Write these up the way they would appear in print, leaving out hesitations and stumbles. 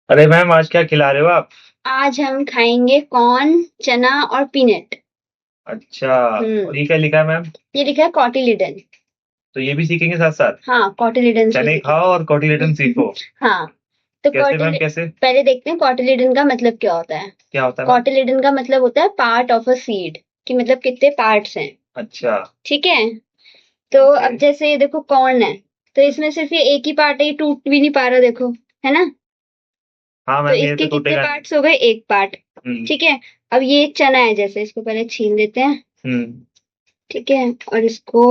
अरे मैम, आज क्या खिला रहे हो आप? आज हम खाएंगे कॉर्न, चना और पीनट। अच्छा। और ये क्या लिखा है मैम? ये लिखा है कॉटिलिडन। तो ये भी सीखेंगे साथ साथ? हाँ, कॉटिलिडन भी चने सीखेंगे। खाओ और कॉटिलेडन सीखो। हाँ, तो कैसे मैम, कैसे? पहले देखते हैं कॉटिलिडन का मतलब क्या होता है। क्या होता है मैम? कॉटिलिडन का मतलब होता है पार्ट ऑफ अ सीड, कि मतलब कितने पार्ट्स हैं। अच्छा। ठीक है। तो ओके। अब जैसे ये देखो कॉर्न है, तो इसमें सिर्फ ये एक ही पार्ट है, ये टूट भी नहीं पा रहा, देखो, है ना। हाँ तो मैम, ये इसके तो कितने टूटेगा नहीं। पार्ट्स हो गए? एक पार्ट। हम्म। ठीक है। अब ये चना है, जैसे इसको पहले छील देते हैं। हम्म। ठीक है। और इसको,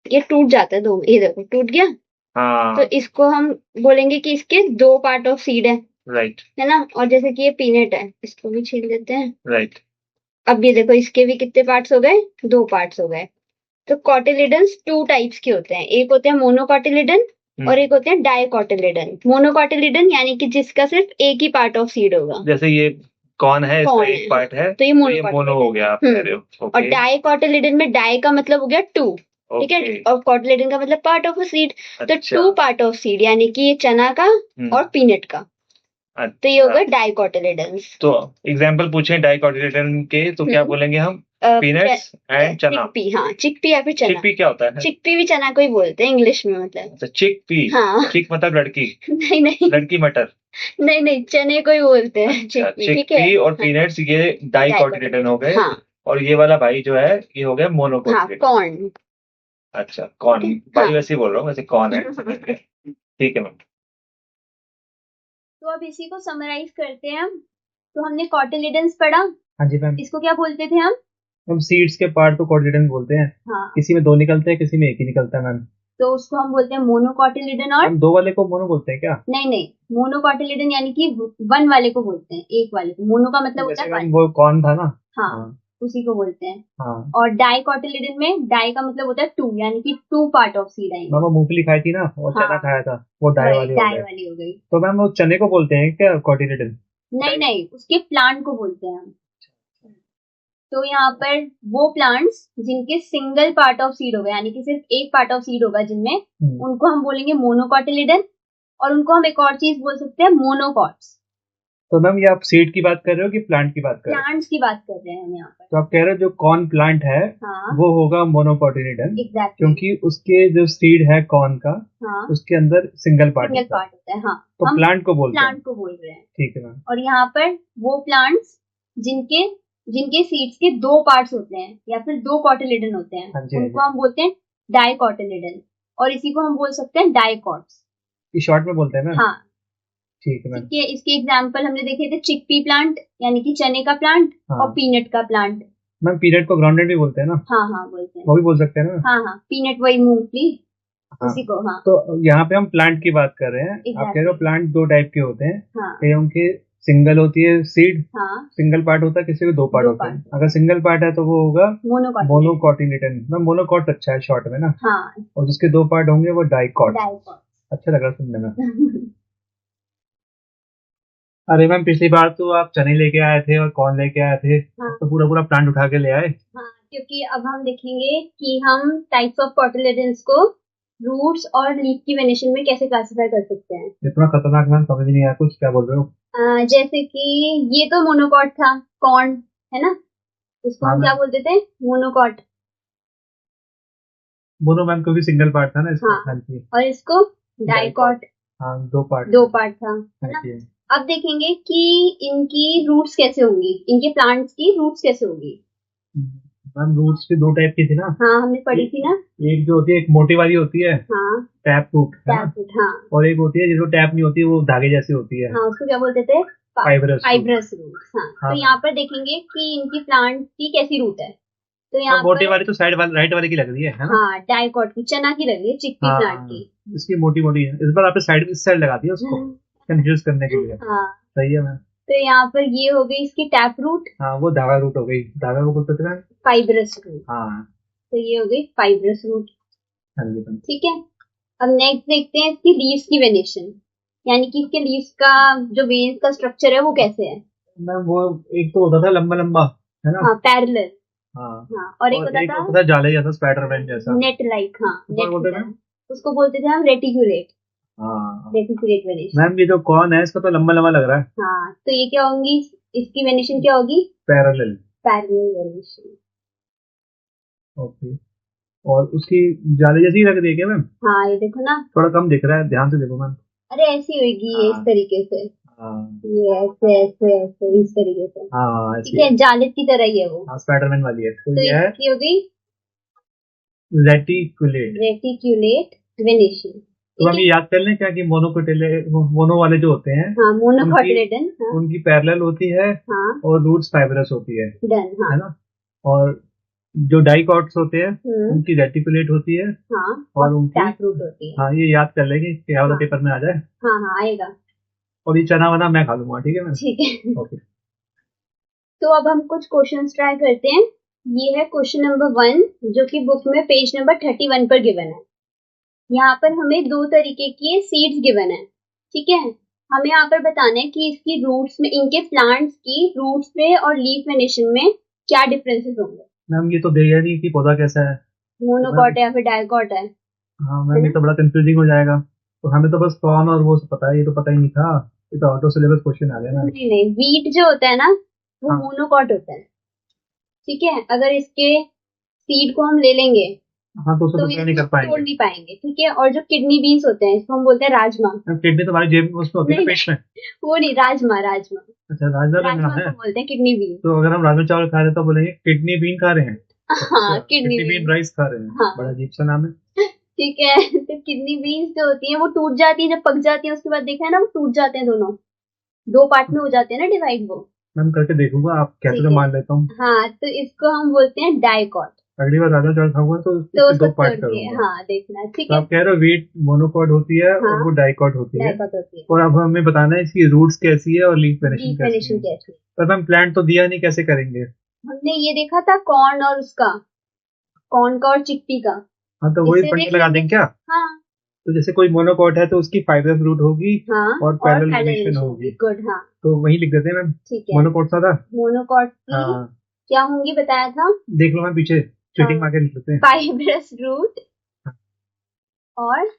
ये टूट जाता है दो में, ये देखो टूट गया। तो हाँ। इसको हम बोलेंगे कि इसके दो पार्ट ऑफ सीड राइट। है ना। और जैसे कि ये पीनट है, इसको भी छील देते हैं। राइट। अब ये देखो, इसके भी कितने पार्ट्स हो गए? दो पार्ट्स हो गए। तो कॉटिलिडन्स टू टाइप्स के होते हैं, एक होते हैं मोनोकॉटिलिडन और एक होते हैं डाइकॉटिलिडन। मोनोकॉटिलिडन यानी कि जिसका सिर्फ एक ही पार्ट ऑफ सीड होगा। जैसे ये कौन है, इसका कौन एक है? हाँ, पार्ट है, तो ये तो ये मोनो हो मोनोकॉटिलिडन गया, आप है। कह रहे हो। और ओके। डाइकॉटिलिडन में डाई का मतलब हो गया टू। ठीक है। ओके। और कॉटिलिडन का मतलब पार्ट ऑफ अ सीड। तो अच्छा। टू पार्ट ऑफ सीड यानी कि ये चना का और पीनट का। तो ये हो अच्छा। गए डाइकॉटिलिडन्स। तो एग्जाम्पल पूछें डाइकोटिलेटन के तो क्या बोलेंगे हम? पीनट्स एंड चना। चिकपी, हाँ, चिकपी या फिर चना। चिक पी क्या होता है? चिकपी भी चना को ही बोलते हैं इंग्लिश में, मतलब। अच्छा, चिक पी। हाँ। चिक मतलब लड़की। नहीं नहीं। लड़की मटर। नहीं नहीं, चने को ही बोलते हैं अच्छा, चिकपी, चिक ठीक है। पी और हाँ, पीनट्स ये डाइकोटिलेटन हो डाइकोटिलेडन, गए। हाँ। और ये वाला भाई जो है, ये हो गया हाँ, मोनोकोटिलेटन। कॉर्न। अच्छा, ठीक कौन? है। हाँ। भाई वैसे ही बोल रहा हूँ, वैसे कौन है, समझ गए। ठीक है मैम। तो अब इसी को समराइज करते हैं हम। तो हमने कॉटिलिडन्स पढ़ा। हाँ जी मैम। इसको क्या बोलते थे हम? हम सीड्स के पार्ट को कोटिलेडन बोलते हैं। हाँ। किसी में दो निकलते हैं, किसी में एक ही निकलता है मैम। तो उसको हम बोलते हैं मोनोकॉटिलिडन। और हम दो वाले को मोनो बोलते हैं क्या? नहीं नहीं, मोनोकॉटिलिडन यानी कि वन वाले को बोलते हैं, एक वाले को। मोनो का मतलब होता जैसे है मैम वन। वो कौन था ना। हाँ, हाँ। उसी को बोलते हैं। हाँ। और डाइकॉटिलिडन में डाई का मतलब होता है टू, यानी कि टू पार्ट ऑफ सीड आएंगे। मैम वो मूंगफली खाई थी ना और चना हाँ, खाया था, वो डाई वही वाले हो डाई गए। वाली हो गई। तो मैम वो चने को बोलते हैं क्या कोटिलेडन? नहीं नहीं, उसके प्लांट को बोलते हैं हम। तो यहाँ पर वो प्लांट्स जिनके सिंगल पार्ट ऑफ सीड होगा, यानी कि सिर्फ एक पार्ट ऑफ सीड होगा जिनमें, उनको हम बोलेंगे मोनोकॉटिलिडन। और उनको हम एक और चीज बोल सकते हैं, मोनोकॉट्स। तो मैम ये आप सीड की बात कर रहे हो कि प्लांट की बात कर रहे हो? प्लांट्स की बात कर रहे हैं हम यहाँ पर। तो आप कह रहे हो जो कॉर्न प्लांट है, हाँ, वो होगा मोनोकोटिलेडन। एग्जैक्टली। क्योंकि उसके जो सीड है कॉर्न का, हाँ, उसके अंदर सिंगल पार्ट सिंगल होता है। पार्ट होता है। हाँ, तो हम प्लांट को बोलते हैं। प्लांट को बोल रहे हैं। ठीक है मैम। और यहाँ पर वो प्लांट्स जिनके जिनके सीड्स के दो पार्ट्स होते हैं या फिर दो कॉटिलिडन होते हैं, हाँ जी, हाँ उनको जी। हम बोलते हैं डाइकॉटिलिडन। और इसी को हम बोल सकते हैं डाइकॉट्स। ये शॉर्ट में बोलते हैं मैम। हाँ। ठीक है मैम। ठीक है। इसके एग्जाम्पल हमने देखे थे, चिकपी प्लांट यानी कि चने का प्लांट, और हाँ पीनट का प्लांट। मैम, पीनट को ग्राउंडेड भी बोलते हैं ना? हाँ हाँ, बोलते हैं। वो भी बोल सकते हैं ना? हाँ हाँ, पीनट वही मूंगफली, हाँ। उसी को। हाँ, तो यहाँ पे हम प्लांट की बात कर रहे हैं। आप कह रहे हो एग्जैक्टली। प्लांट दो टाइप के होते हैं। हाँ कई उनके सिंगल होती है सीड, हाँ, सिंगल पार्ट होता है, किसी के दो पार्ट दो होते हैं। पार्ट अगर सिंगल पार्ट है तो वो होगा मोनोकॉटिलिडन। मोनोकॉटिलेडन। मैम मोनोकॉट अच्छा है शॉर्ट में ना। हाँ, और जिसके दो पार्ट होंगे वो डाइकॉट। डाइकॉट। अच्छा लगा सुनने में। अरे मैम, पिछली बार तो आप चने लेके आए थे और कॉर्न लेके आए थे, हाँ अब तो पूरा पूरा प्लांट उठा के ले आए। हाँ, क्योंकि अब हम देखेंगे कि हम टाइप्स ऑफ कॉटिलिडन्स को रूट्स और लीफ की वेनेशन में कैसे क्लासिफाई कर सकते हैं। इतना खतरनाक मैम, समझ नहीं आया कुछ, क्या बोल रहे हो? जैसे कि ये तो मोनोकॉट था, कॉर्न, है ना। इसको हाँ हम क्या मैम। बोलते थे? मोनोकॉट। बोलो मैम, क्योंकि सिंगल पार्ट था ना इसका। हाँ, हाँ जी। और इसको डाइकॉट। हाँ, दो पार्ट। दो पार्ट था, है हाँ ना। जी। अब देखेंगे कि इनकी रूट्स कैसे होंगी, इनके प्लांट्स की रूट्स कैसे होंगी। मैम रूट्स भी दो टाइप की थी ना। हाँ, हमने पढ़ी थी ना। एक जो होती है, एक मोटी वाली होती है, हाँ, टैप रूट, है ना। Tap root. हाँ और एक होती है जिसको टैप नहीं होती, वो धागे जैसी होती है। हाँ, उसको क्या बोलते थे? Fibrous root. Fibrous root. हाँ, हाँ तो मैम। यहाँ पर देखेंगे कि इनकी प्लांट की कैसी रूट है। तो मैम यहाँ मोटी पर, वाली तो साइड वाली, राइट वाले की लग रही है ना? हाँ, डाइकॉट की, चना की लग रही है, चिकपी प्लांट हाँ, की। इसकी मोटी मोटी है। इस बार आपने साइड, इस साइड लगा दिया उसको कंफ्यूज करने के लिए। हाँ, सही है मैम। तो यहाँ पर ये हो गई इसकी टैप रूट, हाँ, वो धागा रूट हो गई। धागा को बोलते थे मैम। Fibrous root. हाँ। तो ये हो गई फाइब्रस रूट। हाँ जी मैम। ठीक है। अब नेक्स्ट देखते हैं इसकी लीव्स की वेनेशन, यानी कि इसके लीव्स का जो वेन्स का स्ट्रक्चर है वो कैसे है। मैम वो एक तो होता था लंबा लंबा, है ना? हाँ, पैरेलल। हाँ। हाँ, और एक और होता एक था होता था जाले जैसा, स्पाइडर मैन जैसा। Net like. हाँ, तो कौन नेट की बोलते हैं तरह। मैम? उसको बोलते थे हम रेटिकुलेट। हाँ रेटिकुलेट वेनेशन। मैम, ये जो कॉर्न है इसका तो लंबा लंबा लग रहा है। हाँ, तो ये क्या होंगी, इसकी वेनेशन क्या होगी, पैरेलल। Parallel venation. ओके। और उसकी जाली जैसी ही रख दी है क्या मैम? हाँ, ये देखो ना, थोड़ा कम दिख रहा है, ध्यान से देखो मैम। अरे ऐसी होगी ये, इस हाँ तरीके से, हाँ ये ऐसे ऐसे ऐसे इस तरीके से, हाँ, ठीक ऐसी है। है, जालिद की तरह ही है वो। हाँ, स्पाइडरमैन वाली है, तो तो ये है इसकी हो गई रेटिकुलेट। रेटिक्यूलेट वेनेशन, तो ठीक हम है। ये याद कर लें क्या कि मोनो वाले जो होते हैं हाँ, उनकी मोनोकोटिलेडन, हाँ उनकी पैरेलल होती है हाँ, और रूट्स फाइब्रस होती डन, हाँ। है ना। और जो डाइकॉट्स होते हैं उनकी रेटिकुलेट होती है हाँ, और और उनकी। टैप रूट होती है। हाँ, ये याद कर लेंगे कि क्या वाला हाँ पेपर में आ जाए। हाँ हाँ, आएगा। और ये चना वना मैं खा लूंगा, ठीक है मैम। ठीक है। ओके। तो अब हम कुछ क्वेश्चंस ट्राई करते हैं। ये है क्वेश्चन नंबर 1, जो कि बुक में पेज नंबर 31 पर गिवन है। यहाँ पर हमें दो तरीके की सीड्स गिवन है, ठीक है। हमें यहाँ पर बताना है कि इसकी रूट्स में, इनके प्लांट्स की रूट्स में और लीफ वेनेशन में क्या डिफरेंसेस होंगे। मैम, ये तो दिया नहीं कि पौधा कैसा है। तो मोनोकॉट मैम, है या फिर डाइकॉट है हाँ है मैम, ये ना। तो बड़ा कंफ्यूजिंग हो जाएगा। तो हमें तो बस कौन और वो सब पता है, ये तो पता ही नहीं था। ये तो ऑटो सिलेबस क्वेश्चन आ गया मैम। नहीं नहीं, वीट जो होता है ना, वो हाँ मोनोकॉट होता है, ठीक है। अगर इसके सीड को हम ले लेंगे हाँ, तो उसको तो प्रिपेयर नहीं इसको कर तोड़ पाएंगे। नहीं पाएंगे, ठीक है। और जो किडनी बीन्स होते हैं, इसको हम बोलते हैं राजमा। मैम, किडनी तो हमारी जेब में उसमें होती है ना, नहीं पेट में। नहीं, वो नहीं, राजमा राजमा। अच्छा, राजमा का नाम राजमा है। को बोलते हैं किडनी बीन्स। तो अगर हम राजमा चावल खा रहे हैं तो बोलेंगे किडनी बीन खा रहे हैं। हाँ, अच्छा, kidney kidney bean beans, rice खा रहे हैं, बड़ा हाँ, अजीब सा नाम है। ठीक है। तो किडनी बीन्स जो होती है वो टूट जाती है, जब पक जाती है उसके बाद देखा है ना, वो टूट जाते हैं दोनों, दो पार्ट में हो जाते हैं ना डिवाइड वो। मैम, करके देखूंगा, आप कहते ठीक तो है, मान लेता हूँ। हाँ, तो इसको हम बोलते हैं डाइकॉट। अगली बार राजमा चावल खाऊंगा तो तो इसके उसको दो तोड़ पार्ट के, करूंगा। हाँ, देखना, ठीक तो है। आप कह रहे हो वीट मोनोकॉट होती है और हाँ, वो डाइकॉट होती है। डाइकॉट होती है। और अब हमें बताना है इसकी रूट्स कैसी है और लीफ वेनेशन डीप कैसी वेनेशन है। कैसे, पर मैम, प्लांट तो दिया नहीं, कैसे करेंगे। हमने ये देखा था कॉर्न और उसका, कॉर्न का और चिक्पी का, हाँ, तो वही इससे फंडा देख लगा लेंगे। देंगे क्या। हाँ तो जैसे कोई मोनोकॉट है तो उसकी फाइब्रस रूट होगी हाँ, और और पैरेलल पैरेलल वेनेशन वेनेशन होगी। होगी, गुड, हाँ, तो वही लिख देते हैं मैम। ठीक है। मोनोकॉट सा था। मोनोकॉट की हाँ, क्या होंगी बताया था, देख लो मैम, पीछे चीटिंग मार के लिख लेते हैं। फाइब्रस रूट और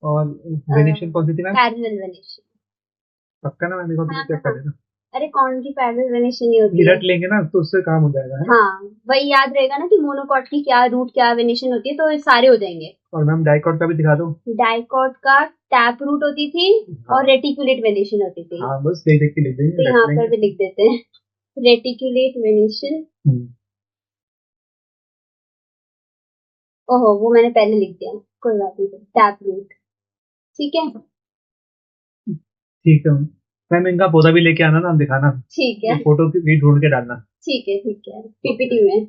और वेनेशन कौन सी थी मैम? Parallel venation. पक्का ना मैम, देखो हाँ तो चेक हाँ, कर लेना। अरे कौन की पैरेलल वेनेशन ही ये होती है। रट लेंगे ना तो उससे काम हो जाएगा, है ना। हाँ, वही याद रहेगा ना कि मोनोकॉट की क्या रूट क्या वेनेशन होती है, तो ये सारे हो जाएंगे। और मैम, डाइकॉट का भी दिखा दो। डाइकॉट का टैप रूट होती थी और हाँ रेटिकुलेट वेनेशन होती थी। हाँ, बस देख देख के लिख तो देंगे, रट यहाँ पर लेंगे। भी लिख देते हैं रेटिकुलेट वेनेशन। हम्म, ओहो, वो मैंने पहले लिख दिया, कोई बात नहीं, टैप रूट, ठीक है। ठीक है मैम, इनका पौधा भी लेके आना ना, हम दिखाना। ठीक ये है, फोटो भी ढूंढ के डालना। ठीक है, ठीक है, ओके। पीपीटी में।